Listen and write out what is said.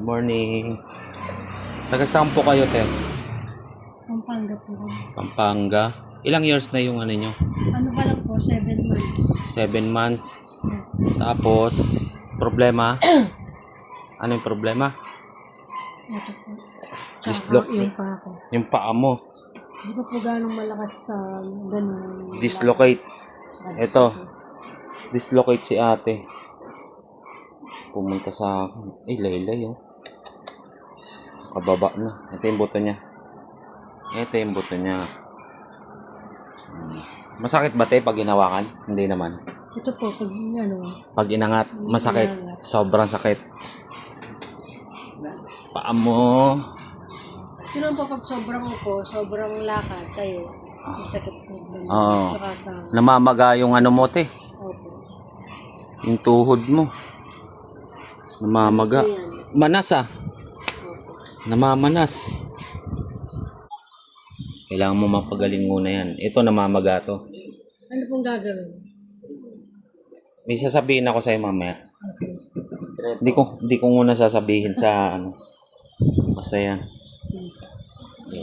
Morning. Taga saan po kayo, te? Pampanga po. Pampanga. Ilang years na yung ano nyo? Ano pa lang po, 7 months. 7 months. Tapos, problema? Ano yung problema? Ito po. Dislok. Yung pa ako. Yung paa mo. Di ba po ganong malakas sa ganun? Dislocate. Ito. Dislocate si ate. Pumunta sa akin. Laylay oh. Kababa na. Ito yung buto niya. Ito yung buto niya. Masakit ba te pag hinawakan? Hindi naman. Ito po, pag ano. Pag inangat, masakit. Sobrang sakit. Paa mo. Ito lang po pag sobrang upo, sobrang lakad tayo. Masakit po. Oo. Tsaka sa... Namamaga yung ano mo te. Opo. Yung tuhod mo. Namamaga. Manas ah. Opo. Namamanas. Kailangan mo mapagaling muna yan. Ito namamaga to. Ano pong gagawin? May sasabihin ako sa'yo mamaya. Okay. Hindi ko muna sasabihin sa ano. Basta yan. Sige.